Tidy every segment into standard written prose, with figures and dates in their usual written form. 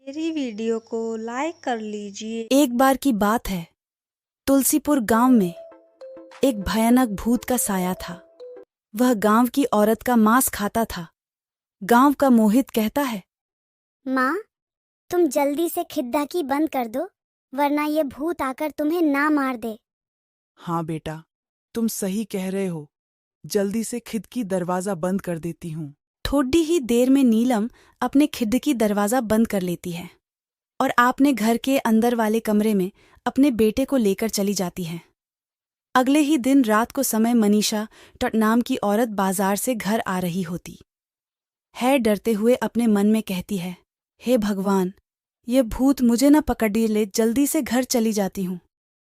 मेरी वीडियो को लाइक कर लीजिए। एक बार की बात है, तुलसीपुर गांव में एक भयानक भूत का साया था। वह गांव की औरत का मांस खाता था। गांव का मोहित कहता है, माँ, तुम जल्दी से खिद्दाकी बंद कर दो, वरना ये भूत आकर तुम्हें ना मार दे। हाँ बेटा, तुम सही कह रहे हो। जल्दी से खिड़की दरवाजा बंद कर देती हूँ। थोड़ी ही देर में नीलम अपने खिड़की दरवाजा बंद कर लेती है और आपने घर के अंदर वाले कमरे में अपने बेटे को लेकर चली जाती है। अगले ही दिन रात को समय मनीषा नाम की औरत बाजार से घर आ रही होती है। डरते हुए अपने मन में कहती है, हे भगवान, ये भूत मुझे न पकड़ ले, जल्दी से घर चली जाती हूँ।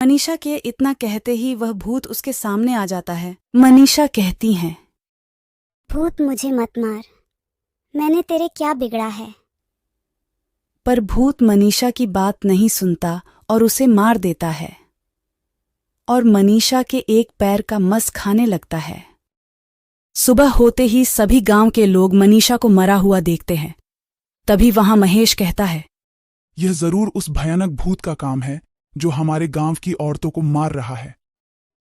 मनीषा के इतना कहते ही वह भूत उसके सामने आ जाता है। मनीषा कहती हैं, भूत मुझे मत मार, मैंने तेरे क्या बिगड़ा है। पर भूत मनीषा की बात नहीं सुनता और उसे मार देता है और मनीषा के एक पैर का मस खाने लगता है। सुबह होते ही सभी गांव के लोग मनीषा को मरा हुआ देखते हैं। तभी वहां महेश कहता है, यह जरूर उस भयानक भूत का काम है जो हमारे गांव की औरतों को मार रहा है।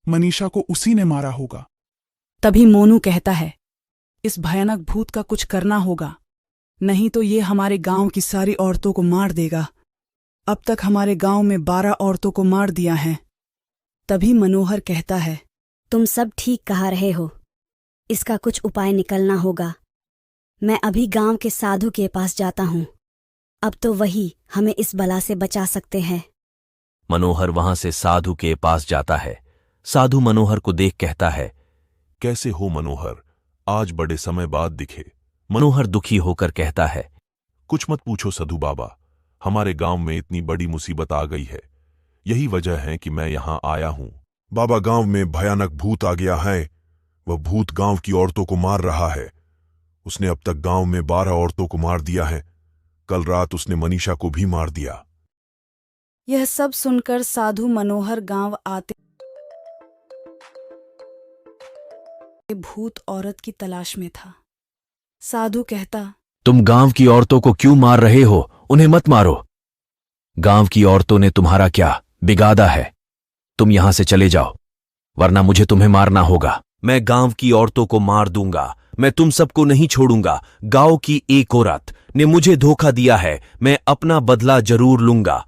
मनीषा को उसी ने मारा होगा। तभी मोनू कहता है, इस भयानक भूत का कुछ करना होगा, नहीं तो ये हमारे गांव की सारी औरतों को मार देगा। अब तक हमारे गांव में 12 औरतों को मार दिया है। तभी मनोहर कहता है, तुम सब ठीक कहा रहे हो, इसका कुछ उपाय निकलना होगा। मैं अभी गांव के साधु के पास जाता हूँ, अब तो वही हमें इस बला से बचा सकते हैं। मनोहर वहां से साधु के पास जाता है। साधु मनोहर को देख कहता है, कैसे हो मनोहर, आज बड़े समय बाद दिखे। मनोहर दुखी होकर कहता है, कुछ मत पूछो साधु बाबा, हमारे गांव में इतनी बड़ी मुसीबत आ गई है। यही वजह है कि मैं यहां आया हूं। बाबा, गांव में भयानक भूत आ गया है। वह भूत गांव की औरतों को मार रहा है। उसने अब तक गांव में 12 औरतों को मार दिया है। कल रात उसने मनीषा को भी मार दिया। यह सब सुनकर साधु मनोहर गांव आते भूत औरत की तलाश में था। साधु कहता, तुम गांव की औरतों को क्यों मार रहे हो? उन्हें मत मारो। गांव की औरतों ने तुम्हारा क्या बिगाड़ा है? तुम यहां से चले जाओ, वरना मुझे तुम्हें मारना होगा। मैं गांव की औरतों को मार दूंगा। मैं तुम सबको नहीं छोड़ूंगा। गांव की एक औरत ने मुझे धोखा दिया है, मैं अपना बदला जरूर लूंगा।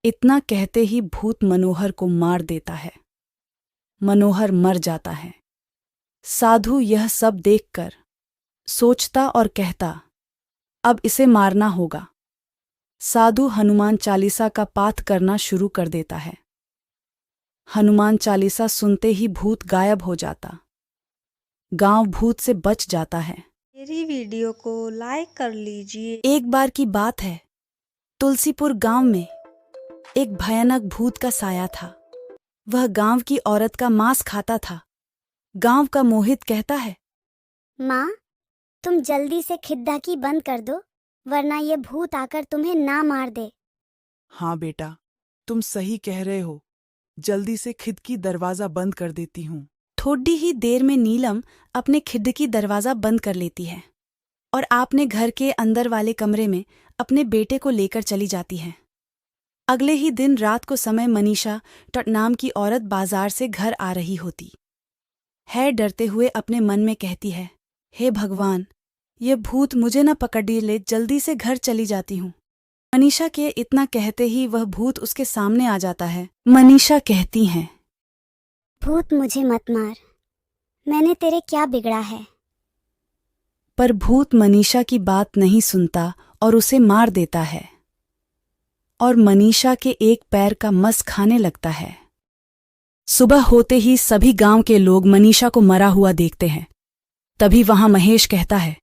इतना कहते ही भूत मनोहर को मार देता है। मनोहर मर जाता है। साधु यह सब देखकर सोचता और कहता, अब इसे मारना होगा। साधु हनुमान चालीसा का पाठ करना शुरू कर देता है। हनुमान चालीसा सुनते ही भूत गायब हो जाता। गांव भूत से बच जाता है। मेरी वीडियो को लाइक कर लीजिए। एक बार की बात है, तुलसीपुर गांव में एक भयानक भूत का साया था। वह गांव की औरत का मांस खाता था। गांव का मोहित कहता है, माँ, तुम जल्दी से खिद्दाकी बंद कर दो, वरना ये भूत आकर तुम्हें ना मार दे। हाँ बेटा, तुम सही कह रहे हो। जल्दी से खिड़की दरवाजा बंद कर देती हूँ। थोड़ी ही देर में नीलम अपने खिड़की दरवाजा बंद कर लेती है और आपने घर के अंदर वाले कमरे में अपने बेटे को लेकर चली जाती है। अगले ही दिन रात को समय मनीषा नाम की औरत बाजार से घर आ रही होती है। डरते हुए अपने मन में कहती है, हे भगवान, ये भूत मुझे न पकड़ ले, जल्दी से घर चली जाती हूँ। मनीषा के इतना कहते ही वह भूत उसके सामने आ जाता है। मनीषा कहती हैं, भूत मुझे मत मार, मैंने तेरे क्या बिगड़ा है। पर भूत मनीषा की बात नहीं सुनता और उसे मार देता है और मनीषा के एक पैर का मस खाने लगता है। सुबह होते ही सभी गांव के लोग मनीषा को मरा हुआ देखते हैं। तभी वहां महेश कहता है,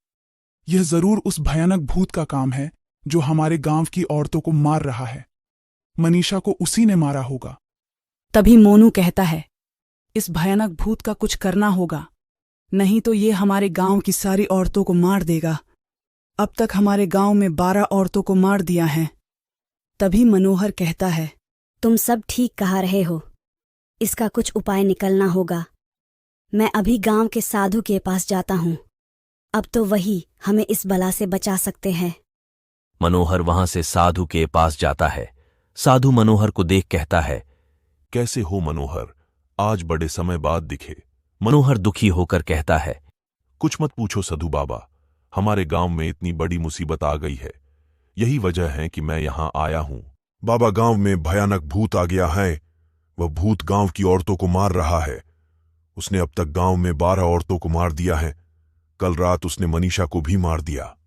यह जरूर उस भयानक भूत का काम है जो हमारे गांव की औरतों को मार रहा है। मनीषा को उसी ने मारा होगा। तभी मोनू कहता है, इस भयानक भूत का कुछ करना होगा, नहीं तो ये हमारे गांव की सारी औरतों को मार देगा। अब तक हमारे गांव में 12 औरतों को मार दिया है। तभी मनोहर कहता है, तुम सब ठीक कहा रहे हो, इसका कुछ उपाय निकलना होगा। मैं अभी गांव के साधु के पास जाता हूँ, अब तो वही हमें इस बला से बचा सकते हैं। मनोहर वहां से साधु के पास जाता है। साधु मनोहर को देख कहता है, कैसे हो मनोहर, आज बड़े समय बाद दिखे। मनोहर दुखी होकर कहता है, कुछ मत पूछो साधु बाबा, हमारे गांव में इतनी बड़ी मुसीबत आ गई है। यही वजह है कि मैं यहां आया हूं। बाबा, गांव में भयानक भूत आ गया है। वह भूत गांव की औरतों को मार रहा है। उसने अब तक गांव में 12 औरतों को मार दिया है। कल रात उसने मनीषा को भी मार दिया।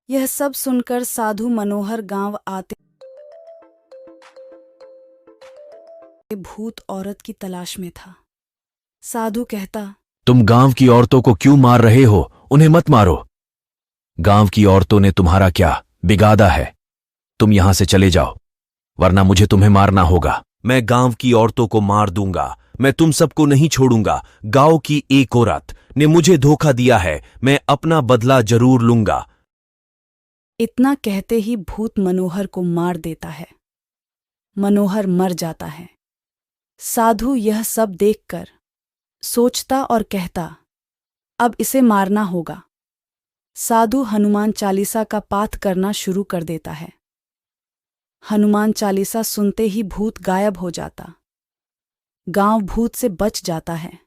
यह सब सुनकर साधु मनोहर गांव आते भूत औरत की तलाश में था। साधु कहता, तुम गांव की औरतों को क्यों मार रहे हो? उन्हें मत मारो। गांव की औरतों ने तुम्हारा क्या बिगाड़ा है? तुम यहां से चले जाओ, वरना मुझे तुम्हें मारना होगा। मैं गांव की औरतों को मार दूंगा। मैं तुम सबको नहीं छोड़ूंगा। गांव की एक औरत ने मुझे धोखा दिया है। मैं अपना बदला जरूर लूंगा। इतना कहते ही भूत मनोहर को मार देता है। मनोहर मर जाता है। साधु यह सब देखकर सोचता और कहता, अब इसे मारना होगा। साधु हनुमान चालीसा का पाठ करना शुरू कर देता है। हनुमान चालीसा सुनते ही भूत गायब हो जाता। गांव भूत से बच जाता है।